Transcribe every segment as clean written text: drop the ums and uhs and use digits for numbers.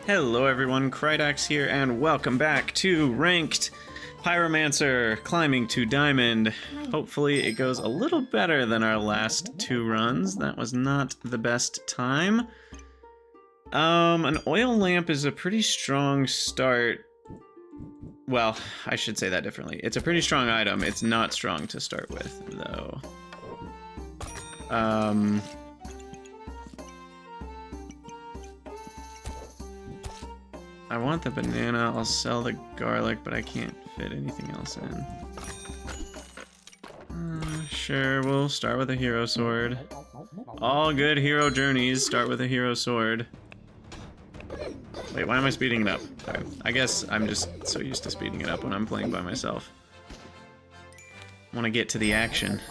Hello everyone, Krydax here, and welcome back to Ranked Pyromancer, climbing to Diamond. Hopefully it goes a little better than our last two runs. That was not the best time. An oil lamp is a pretty strong start. Well, I should say that differently. It's a pretty strong item. It's not strong to start with, though. I want the banana, I'll sell the garlic, but I can't fit anything else in. Sure, we'll start with a hero sword. All good hero journeys start with a hero sword. Wait, why am I speeding it up? Sorry. I guess I'm just so used to speeding it up when I'm playing by myself. I want to get to the action.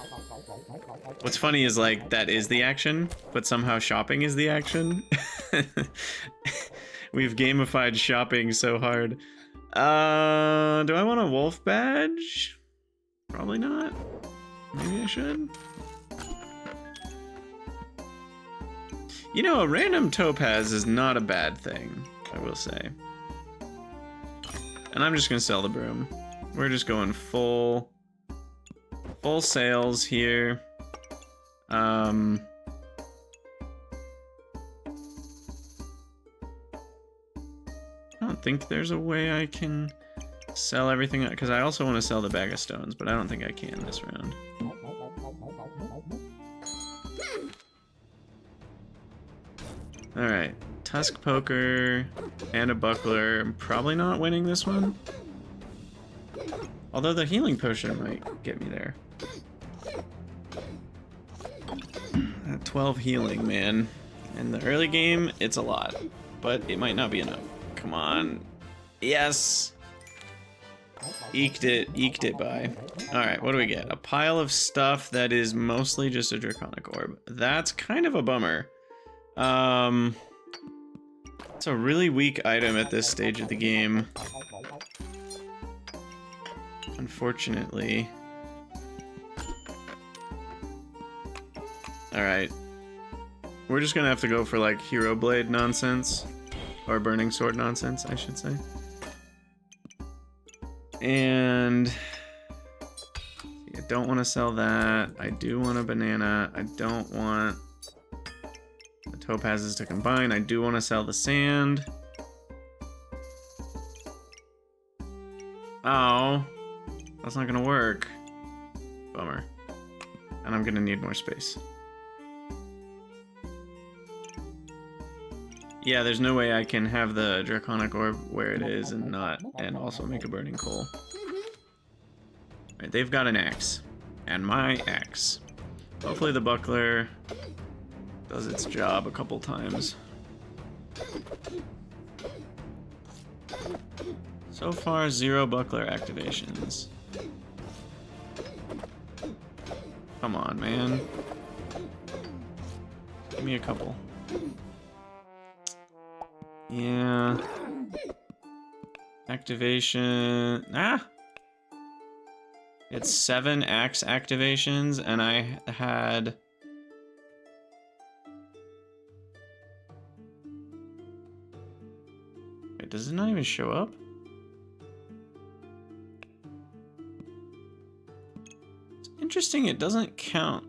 What's funny is, like, that is the action, but somehow shopping is the action. We've gamified shopping so hard. Do I want a wolf badge? Probably not. Maybe I should. You know, a random topaz is not a bad thing, I will say. And I'm just gonna sell the broom. We're just going full sales here. I don't think there's a way I can sell everything, because I also want to sell the bag of stones, but I don't think I can this round. Alright, tusk poker and a buckler. I'm probably not winning this one. Although the healing potion might get me there. That 12 healing, man. In the early game, it's a lot, but it might not be enough. Come on. Yes! Eked it by. Alright, what do we get? A pile of stuff that is mostly just a draconic orb. That's kind of a bummer. It's a really weak item at this stage of the game. Unfortunately. Alright. We're just gonna have to go for, like, Hero Blade nonsense. Or Burning Sword nonsense, I should say. And I don't want to sell that. I do want a banana. I don't want the topazes to combine. I do want to sell the sand. Oh, that's not gonna work. Bummer. And I'm gonna need more space. Yeah, there's no way I can have the draconic orb where it is and also make a burning coal. Right, they've got an axe. And my axe. Hopefully the buckler does its job a couple times. So far, 0 buckler activations. Come on, man. Give me a couple. Yeah. Activation. Ah! It's 7 axe activations, and I had... Wait, does it not even show up? It's interesting, it doesn't count.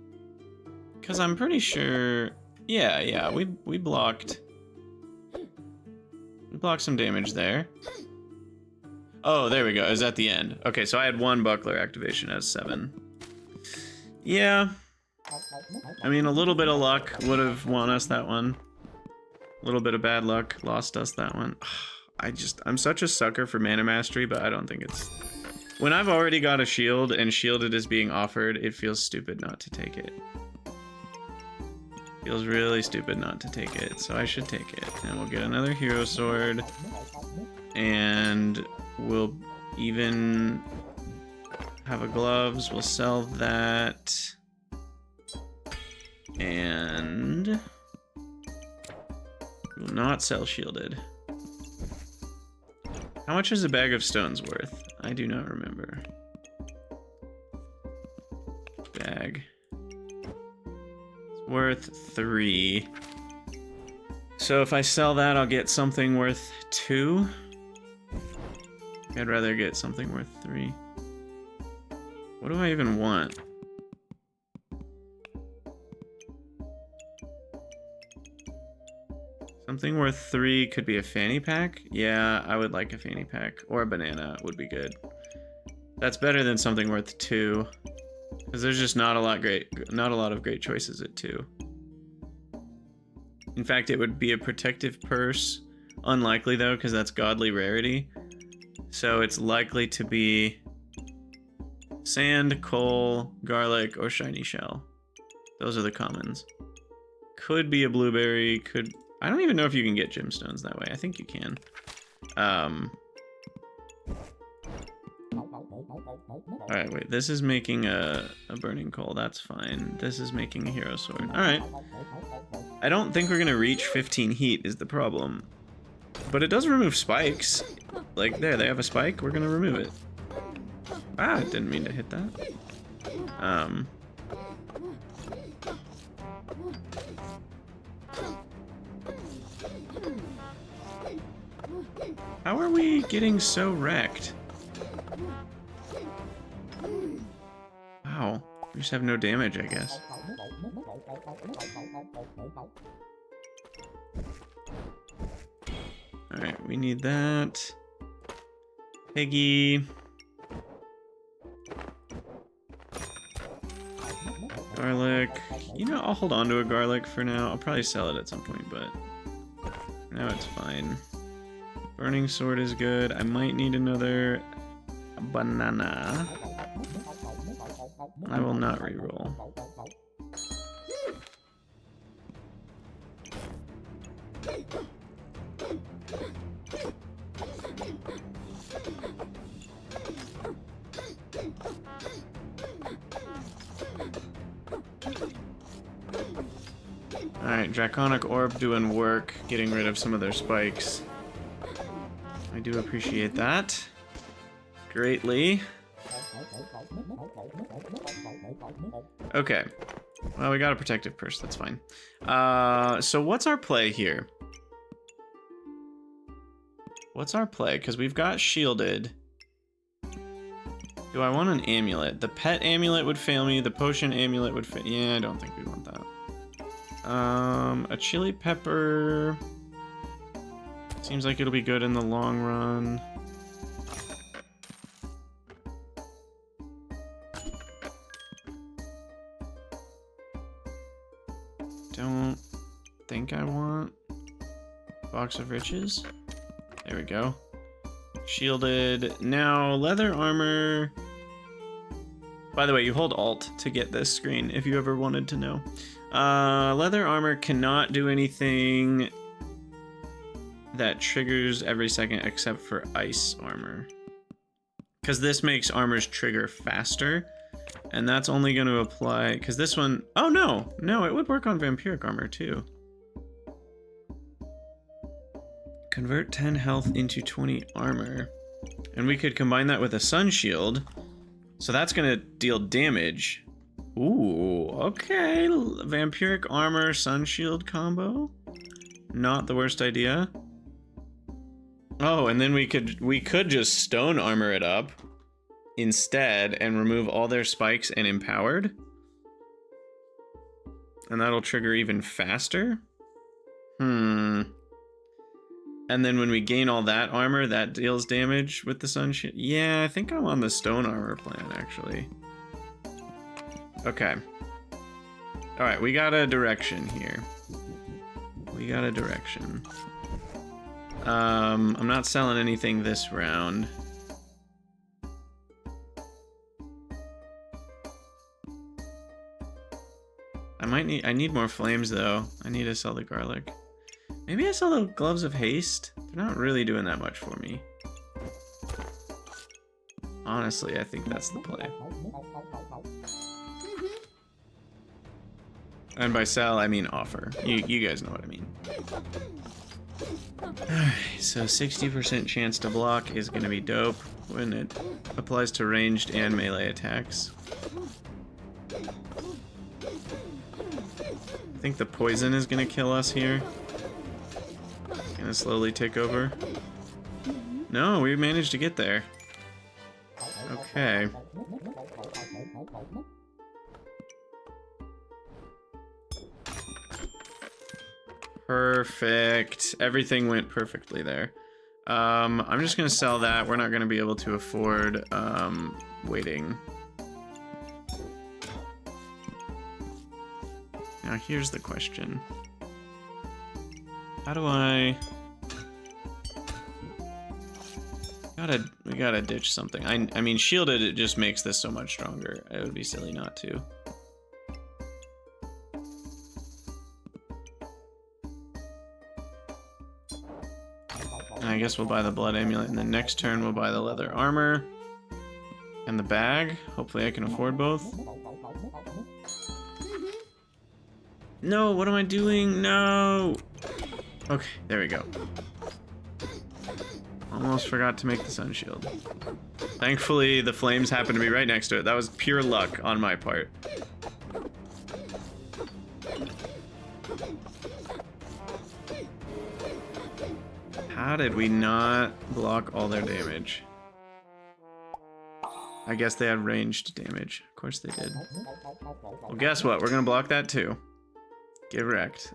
Because I'm pretty sure... Yeah, we blocked... We blocked some damage there. Oh, there we go. It was at the end. Okay, so I had 1 buckler activation as 7. Yeah. I mean, a little bit of luck would have won us that one. A little bit of bad luck lost us that one. I'm such a sucker for mana mastery, but I don't think it's... When I've already got a shield and shielded is being offered, it feels stupid not to take it. Feels really stupid not to take it, so I should take it. And we'll get another hero sword. And we'll even have a gloves. We'll sell that. And we'll not sell shielded. How much is a bag of stones worth? I do not remember. Bag. Worth 3. So if I sell that, I'll get something worth 2. I'd rather get something worth 3. What do I even want? Something worth 3 could be a fanny pack. Yeah, I would like a fanny pack. Or a banana would be good. That's better than something worth 2. Because there's just not a lot of great choices at 2. In fact, it would be a protective purse. Unlikely though, because that's godly rarity. So it's likely to be sand, coal, garlic, or shiny shell. Those are the commons. Could be a blueberry, could... I don't even know if you can get gemstones that way. I think you can. Alright, wait. This is making a burning coal. That's fine. This is making a hero sword. Alright. I don't think we're gonna reach 15 heat is the problem. But it does remove spikes. Like, there, they have a spike. We're gonna remove it. Ah, I didn't mean to hit that. How are we getting so wrecked? Wow. We just have no damage, I guess. Alright, we need that. Piggy. Garlic. You know, I'll hold on to a garlic for now. I'll probably sell it at some point, but for now it's fine. Burning sword is good. I might need another banana. I will not reroll. Alright, Draconic Orb doing work, getting rid of some of their spikes. I do appreciate that greatly. Okay. Well, we got a protective purse, that's fine. So what's our play here? What's our play? Because we've got shielded. Do I want an amulet? The pet amulet would fail me. The potion amulet would fail. Yeah, I don't think we want that. A chili pepper. Seems like it'll be good in the long run. Don't think I want Box of Riches. There we go. Shielded. Now, leather armor. By the way, you hold Alt to get this screen if you ever wanted to know. Leather armor cannot do anything that triggers every second except for ice armor. Because this makes armors trigger faster. And that's only going to apply... Because this one... Oh, no! No, it would work on vampiric armor, too. Convert 10 health into 20 armor. And we could combine that with a sun shield. So that's going to deal damage. Ooh, okay. Vampiric armor, sun shield combo. Not the worst idea. Oh, and then we could just stone armor it up instead and remove all their spikes and empowered. And that'll trigger even faster. And then when we gain all that armor, that deals damage with the sun shield. Yeah, I think I'm on the stone armor plan, actually. Okay. Alright, we got a direction here. We got a direction. I'm not selling anything this round. I need more flames though. I need to sell the garlic. Maybe I sell the gloves of haste. They're not really doing that much for me. Honestly, I think that's the play. And by sell, I mean offer. You guys know what I mean. Alright, so 60% chance to block is going to be dope when it applies to ranged and melee attacks. I think the poison is going to kill us here. Gonna slowly take over. No, we managed to get there. Okay. Perfect. Everything went perfectly there. I'm just gonna sell that. We're not gonna be able to afford waiting. Now here's the question. How do I... We gotta ditch something. I mean, shielded, it just makes this so much stronger. It would be silly not to. And I guess we'll buy the blood amulet, and then next turn we'll buy the leather armor. And the bag. Hopefully I can afford both. No, what am I doing? No! Okay, there we go. Almost forgot to make the sun shield. Thankfully, the flames happened to be right next to it. That was pure luck on my part. How did we not block all their damage? I guess they had ranged damage. Of course they did. Well, guess what? We're gonna block that too. Get wrecked.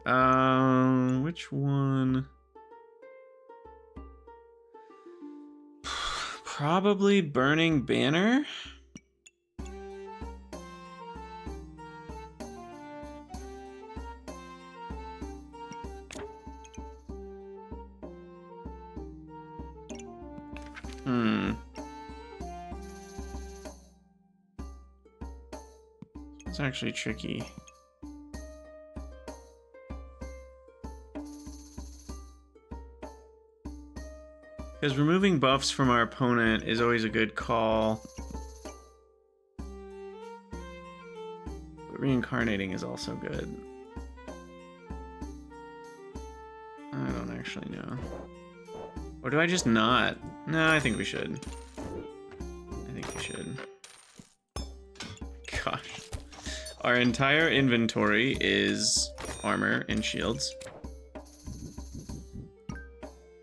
Which one? Probably Burning Banner? It's actually tricky. Because removing buffs from our opponent is always a good call. But reincarnating is also good. I don't actually know. Or do I just not? No, I think we should. I think we should. Gosh. Our entire inventory is armor and shields.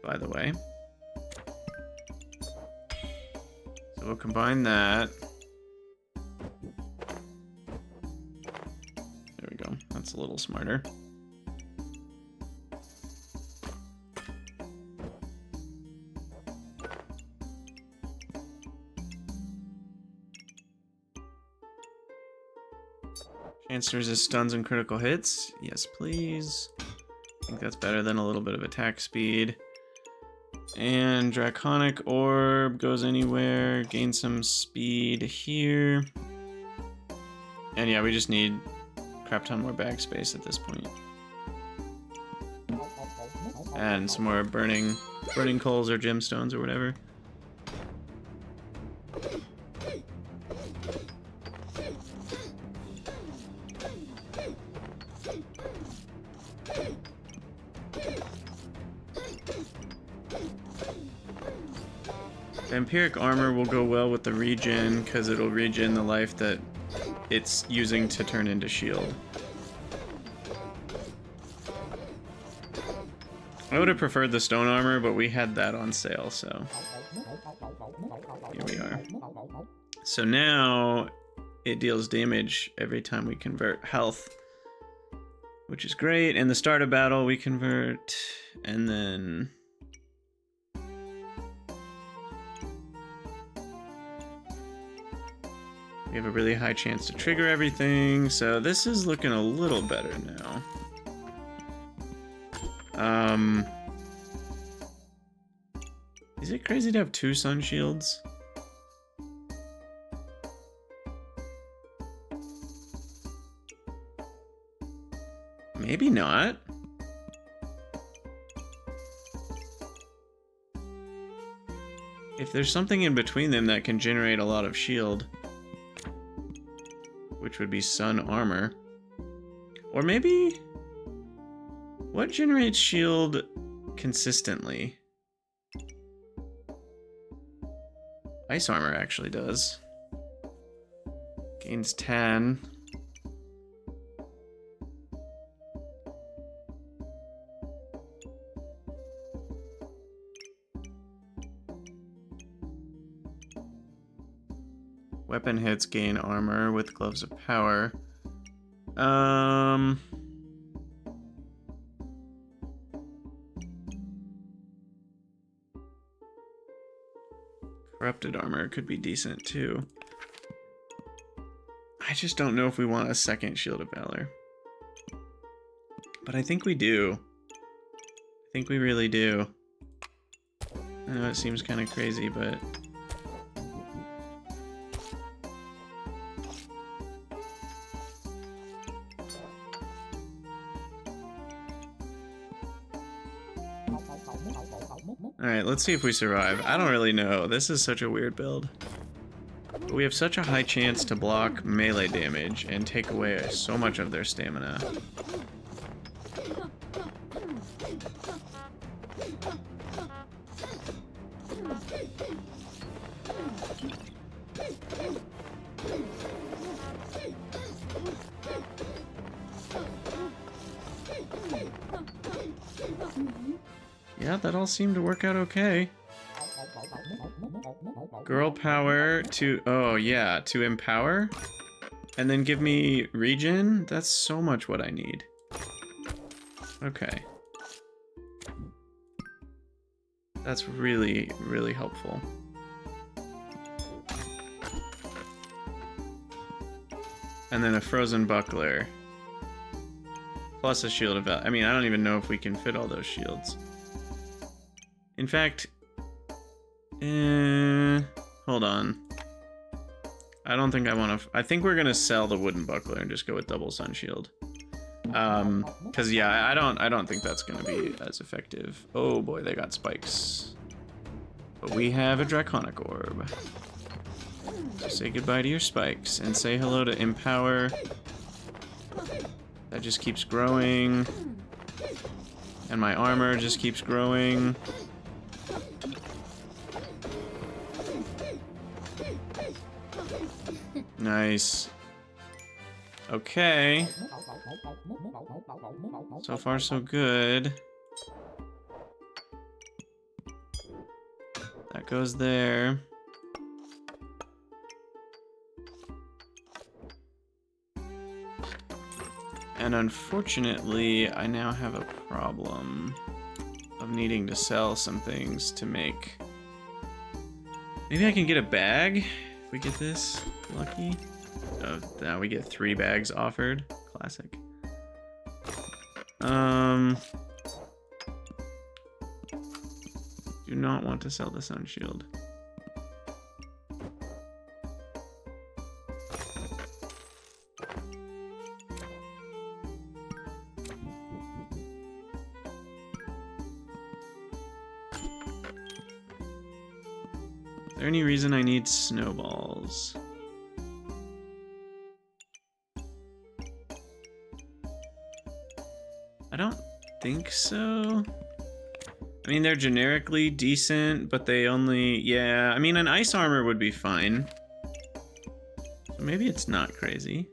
By the way. So we'll combine that. There we go. That's a little smarter. Chance to resist stuns and critical hits. Yes, please. I think that's better than a little bit of attack speed. And Draconic Orb goes anywhere. Gain some speed here. And yeah, we just need a crap ton more bag space at this point. And some more burning coals or gemstones or whatever. Vampiric armor will go well with the regen because it'll regen the life that it's using to turn into shield. I would have preferred the stone armor, but we had that on sale, so here we are. So now it deals damage every time we convert health, which is great. In the start of battle, we convert, and then we have a really high chance to trigger everything, so this is looking a little better now. Is it crazy to have 2 sun shields? Maybe not. If there's something in between them that can generate a lot of shield, which would be sun armor. Or maybe... what generates shield consistently? Ice armor actually does. Gains 10. Weapon hits gain armor with gloves of power. Corrupted armor could be decent too. I just don't know if we want a second Shield of Valor. But I think we do. I think we really do. I know it seems kind of crazy, but... Alright, let's see if we survive. I don't really know. This is such a weird build. But we have such a high chance to block melee damage and take away so much of their stamina. Yeah, that all seemed to work out okay. Girl power to... Oh, yeah, to empower? And then give me regen? That's so much what I need. Okay. That's really, really helpful. And then a frozen buckler. Plus a shield of... I mean, I don't even know if we can fit all those shields. In fact... hold on. I don't think I want to... I think we're going to sell the wooden buckler and just go with double sun shield. Because, yeah, I don't think that's going to be as effective. Oh, boy, they got spikes. But we have a draconic orb. So say goodbye to your spikes and say hello to empower. That just keeps growing. And my armor just keeps growing. Nice. Okay. So far, so good. That goes there. And unfortunately, I now have a problem of needing to sell some things to make... Maybe I can get a bag if we get this lucky. Oh, now we get 3 bags offered. Classic. Do not want to sell the sun shield. Is there any reason I need snowballs? I don't think so. I mean, they're generically decent, but they only... Yeah, I mean, an ice armor would be fine. So maybe it's not crazy.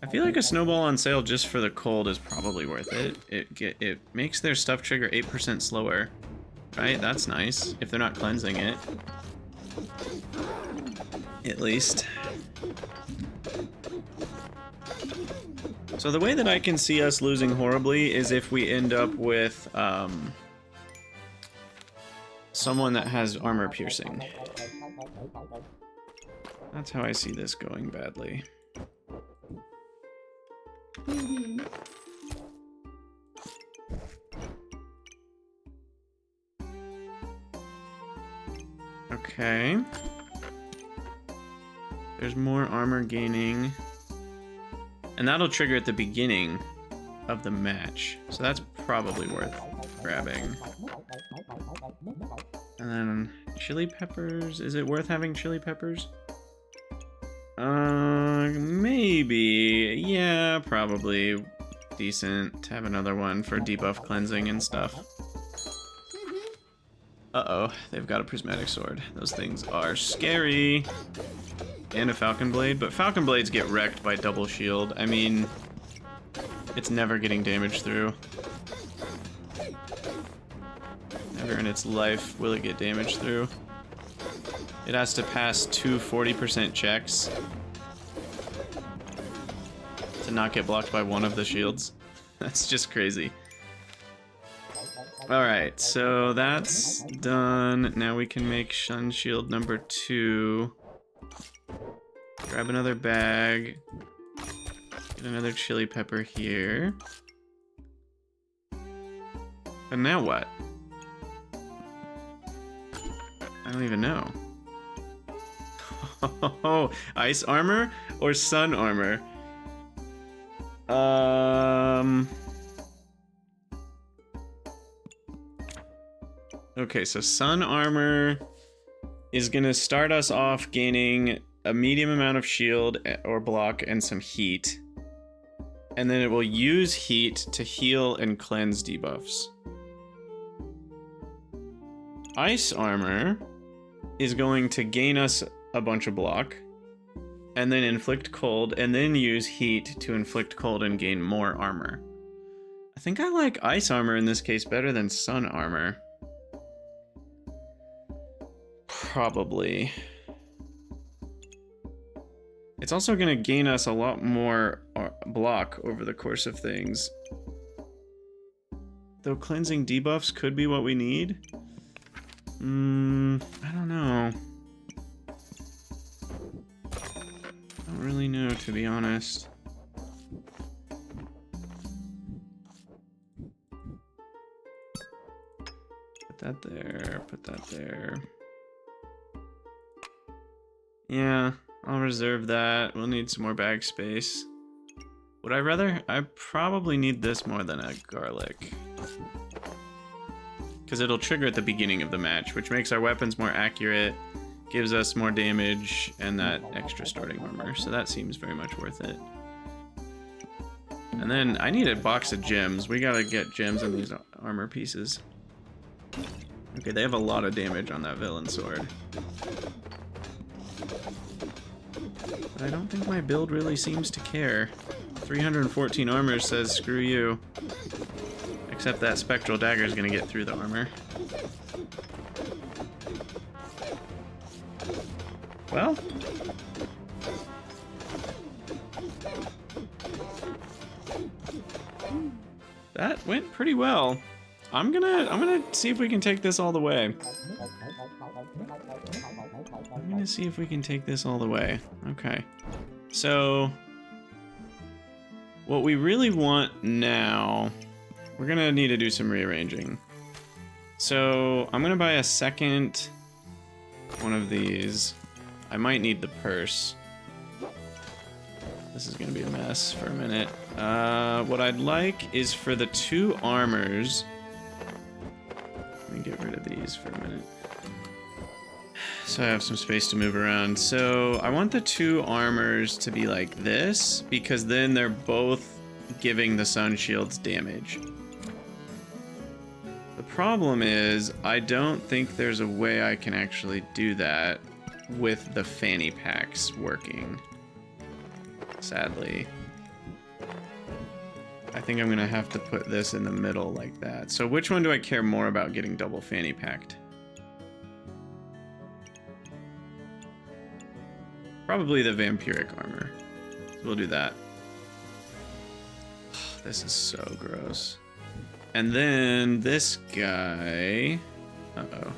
I feel like a snowball on sale just for the cold is probably worth it. It makes their stuff trigger 8% slower. Right? That's nice. If they're not cleansing it. At least. So the way that I can see us losing horribly is if we end up with someone that has armor piercing. That's how I see this going badly. Okay. There's more armor gaining. And that'll trigger at the beginning of the match. So that's probably worth grabbing. And then chili peppers. Is it worth having chili peppers? Maybe. Yeah, probably decent to have another one for debuff cleansing and stuff. Uh-oh, they've got a prismatic sword. Those things are scary. And a falcon blade, but falcon blades get wrecked by double shield. I mean, it's never getting damage through. Never in its life will it get damage through. It has to pass two 40% checks to not get blocked by one of the shields. That's just crazy. Alright, so that's done. Now we can make Shun Shield number 2. Grab another bag. Get another chili pepper here. And now what? I don't even know. Oh, ice armor or sun armor? Okay, so sun armor is gonna start us off gaining a medium amount of shield or block and some heat. And then it will use heat to heal and cleanse debuffs. Ice armor is going to gain us a bunch of block, and then inflict cold, and then use heat to inflict cold and gain more armor. I think I like ice armor in this case better than sun armor. Probably. It's also going to gain us a lot more block over the course of things. Though cleansing debuffs could be what we need. I don't know. I don't really know, to be honest. Put that there, put that there. Yeah, I'll reserve that. We'll need some more bag space. Would I rather? I probably need this more than a garlic. Because it'll trigger at the beginning of the match, which makes our weapons more accurate, gives us more damage, and that extra starting armor. So that seems very much worth it. And then I need a box of gems. We gotta get gems in these armor pieces. Okay, they have a lot of damage on that villain sword. But I don't think my build really seems to care. 314 armor says screw you. Except that spectral dagger is gonna get through the armor. Well, that went pretty well. I'm gonna see if we can take this all the way. I'm gonna see if we can take this all the way. Okay. So what we really want now, we're gonna need to do some rearranging. So I'm gonna buy a second one of these. I might need the purse. This is gonna be a mess for a minute. What I'd like is for the 2 armors. Let me get rid of these for a minute. So I have some space to move around. So I want the 2 armors to be like this, because then they're both giving the sun shields damage. The problem is, I don't think there's a way I can actually do that with the fanny packs working. Sadly. I think I'm gonna have to put this in the middle like that. So which one do I care more about getting double fanny packed? Probably the vampiric armor. So we'll do that. This is so gross. And then this guy... Uh-oh.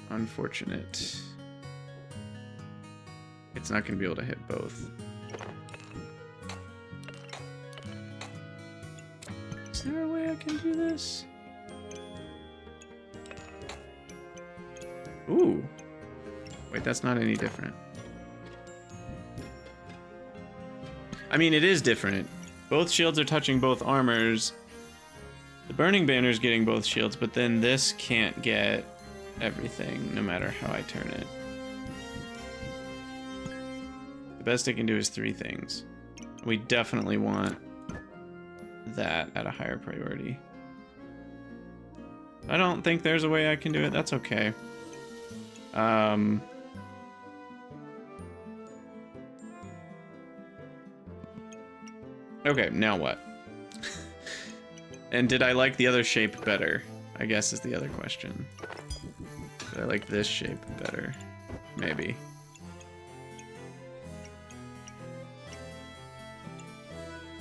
Unfortunate. It's not going to be able to hit both. Is there a way I can do this? Ooh. Wait, that's not any different. I mean, it is different. Both shields are touching both armors. The Burning Banner is getting both shields, but then this can't get everything, no matter how I turn it. The best it can do is 3 things. We definitely want that at a higher priority. I don't think there's a way I can do it. That's okay. Okay, now what? And did I like the other shape better? I guess is the other question. Did I like this shape better? Maybe.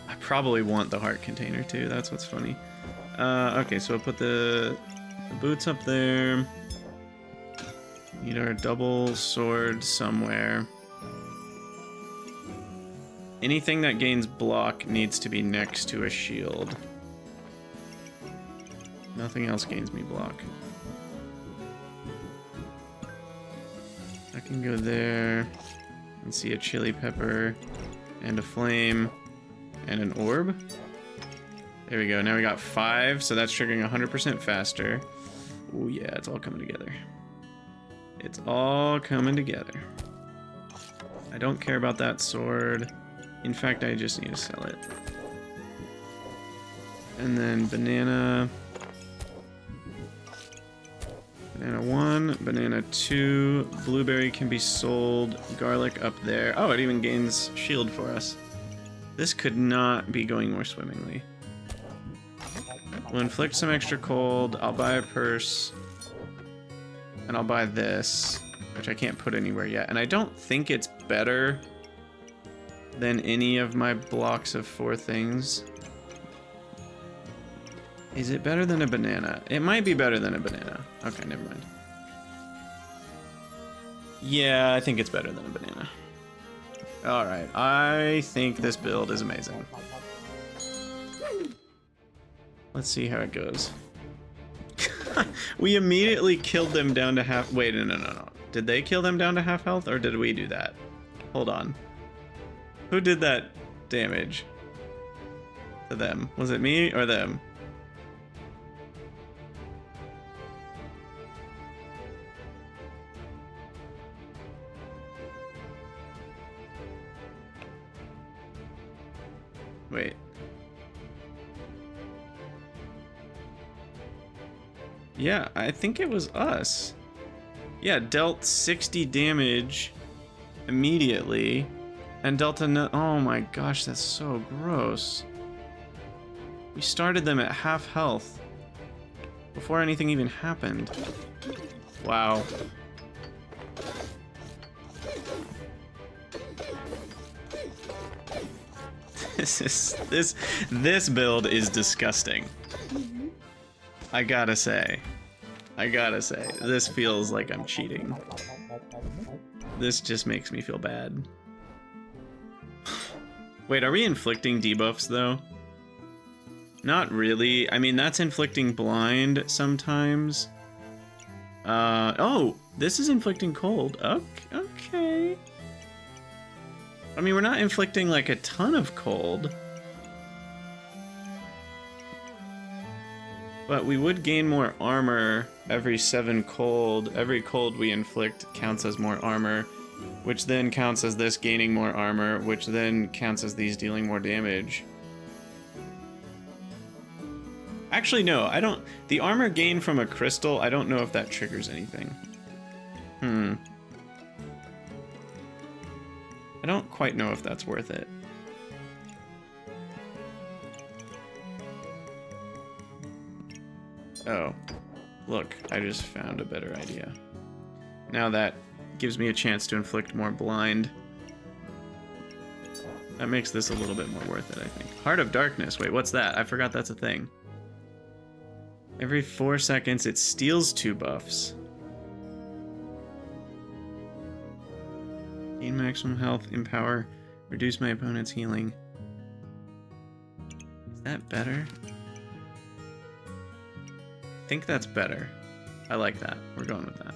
I probably want the heart container too, that's what's funny. Okay, so I'll put the boots up there. Need our double sword somewhere. Anything that gains block needs to be next to a shield. Nothing else gains me block. I can go there and see a chili pepper and a flame and an orb. There we go. Now we got 5, so that's triggering 100% faster. Oh yeah, it's all coming together. It's all coming together. I don't care about that sword. In fact, I just need to sell it. And then banana. Banana 1, banana 2, blueberry can be sold, garlic up there. Oh, it even gains shield for us. This could not be going more swimmingly. We'll inflict some extra cold, I'll buy a purse, and I'll buy this, which I can't put anywhere yet. And I don't think it's better than any of my blocks of 4 things. Is it better than a banana? It might be better than a banana. Okay, never mind. Yeah, I think it's better than a banana. Alright, I think this build is amazing. Let's see how it goes. We immediately killed them down to half... Wait, no. Did they kill them down to half health, or did we do that? Hold on. Who did that damage to them? Was it me or them? Wait. Yeah, I think it was us. Yeah, dealt 60 damage immediately. And dealt oh my gosh, that's so gross. We started them at half health before anything even happened. Wow. This build is disgusting. I gotta say, this feels like I'm cheating. This just makes me feel bad. Wait, are we inflicting debuffs though? Not really. I mean, that's inflicting blind sometimes. Oh, this is inflicting cold. Okay. I mean, we're not inflicting like a ton of cold. But we would gain more armor every 7 cold. Every cold we inflict counts as more armor, which then counts as this gaining more armor, which then counts as these dealing more damage. Actually, no, I don't... The armor gain from a crystal, I don't know if that triggers anything. I don't quite know if that's worth it. Oh, look, I just found a better idea. Now that gives me a chance to inflict more blind. That makes this a little bit more worth it, I think. Heart of Darkness, wait, what's that? I forgot that's a thing. Every 4 seconds, it steals 2 buffs. Gain maximum health, empower, reduce my opponent's healing. Is that better? I think that's better. I like that. We're going with that.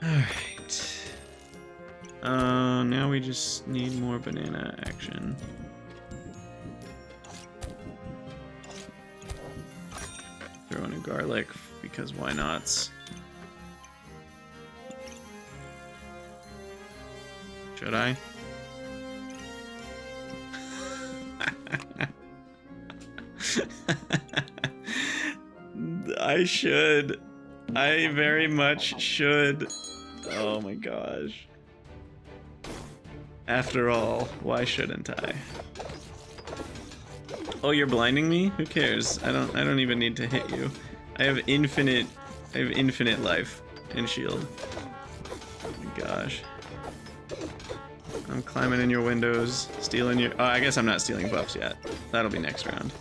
Alright. Now we just need more banana action. Throw in a garlic, because why not? Should I? I should. I very much should. Oh my gosh. After all, why shouldn't I? Oh, you're blinding me? Who cares? I don't even need to hit you. I have infinite life and shield. Oh my gosh. I'm climbing in your windows, stealing your... Oh, I guess I'm not stealing buffs yet. That'll be next round.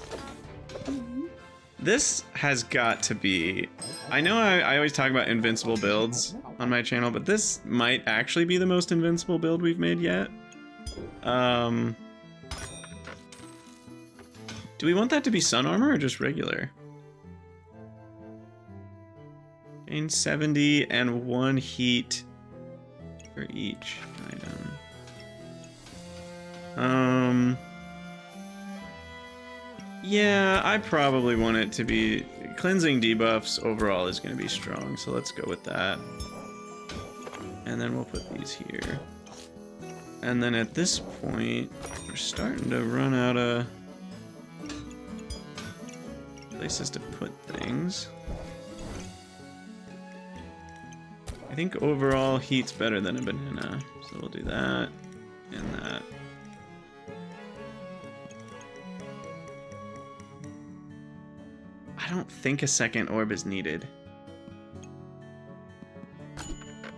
This has got to be... I know I always talk about invincible builds on my channel, but this might actually be the most invincible build we've made yet. Do we want that to be sun armor or just regular? Gain 70 and 1 heat for each item. Yeah, I probably want it to be... Cleansing debuffs overall is going to be strong, so let's go with that. And then we'll put these here. And then at this point, we're starting to run out of places to put things. I think overall heat's better than a banana, so we'll do that and that. I don't think a second orb is needed.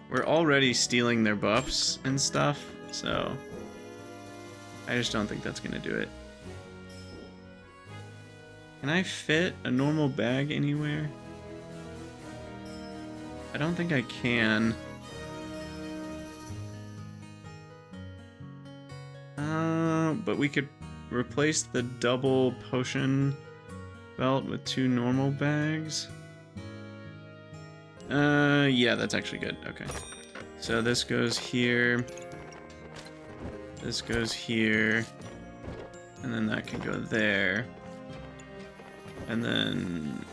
We're already stealing their buffs and stuff, so I just don't think that's gonna do it. Can I fit a normal bag anywhere? I don't think I can. But we could replace the double potion belt with 2 normal bags. Yeah, that's actually good. Okay. So this goes here. This goes here. And then that can go there. And then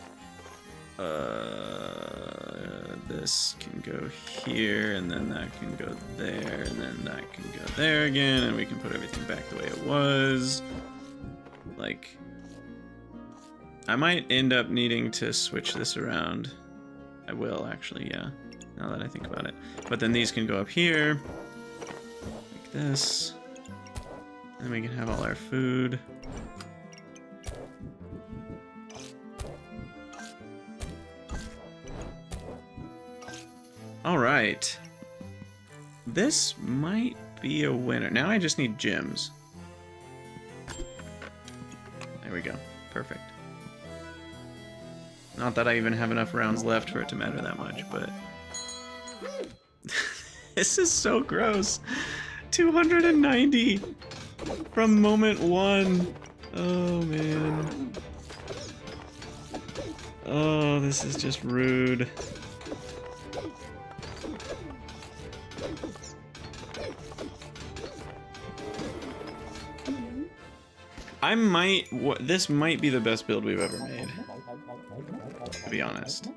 this can go here, and then that can go there, and then that can go there again, and we can put everything back the way it was. Like, I might end up needing to switch this around. I will, actually, yeah, now that I think about it. But then these can go up here, like this. And we can have all our food. All right. This might be a winner. Now I just need gems. There we go. Perfect. Not that I even have enough rounds left for it to matter that much, but... This is so gross. 290 from moment 1. Oh, man. Oh, this is just rude. This might be the best build we've ever made, to be honest.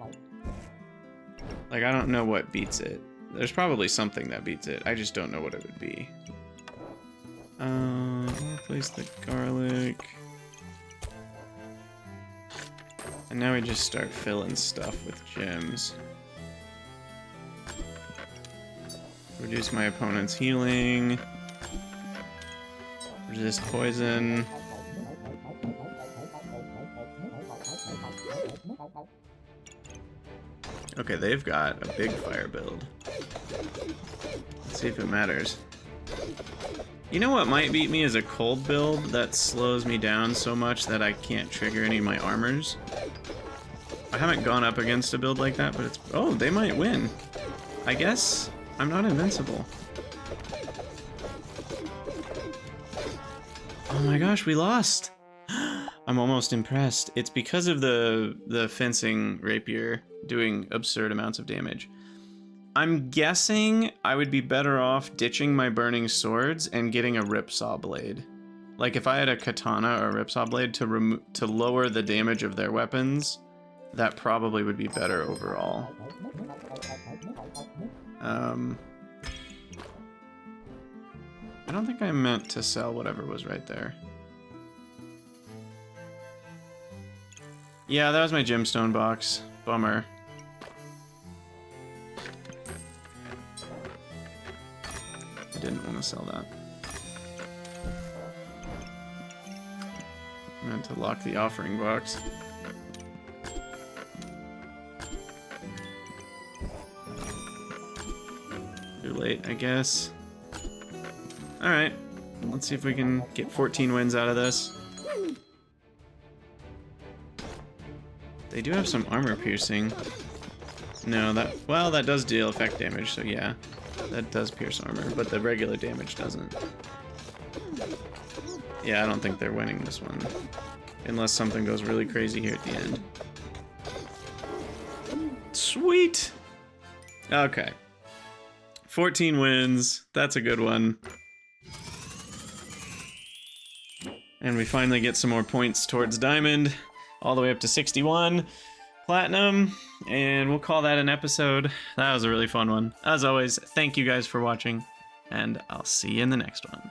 Like, I don't know what beats it. There's probably something that beats it. I just don't know what it would be. I'll replace the garlic. And now we just start filling stuff with gems. Reduce my opponent's healing. Resist poison. Okay, they've got a big fire build. Let's see if it matters. You know what might beat me is a cold build that slows me down so much that I can't trigger any of my armors. I haven't gone up against a build like that, but it's... Oh, they might win. I guess I'm not invincible. Oh my gosh, we lost! I'm almost impressed. It's because of the fencing rapier doing absurd amounts of damage. I'm guessing I would be better off ditching my burning swords and getting a ripsaw blade. Like if I had a katana or a ripsaw blade to lower the damage of their weapons, that probably would be better overall. I don't think I meant to sell whatever was right there. Yeah, that was my gemstone box. Bummer. I didn't want to sell that. I meant to lock the offering box. Too late, I guess. Alright, let's see if we can get 14 wins out of this. They do have some armor piercing. No, that does deal effect damage, so yeah. That does pierce armor, but the regular damage doesn't. Yeah, I don't think they're winning this one. Unless something goes really crazy here at the end. Sweet! Okay. 14 wins. That's a good one. And we finally get some more points towards Diamond. All the way up to 61. Platinum. And we'll call that an episode. That was a really fun one. As always, thank you guys for watching. And I'll see you in the next one.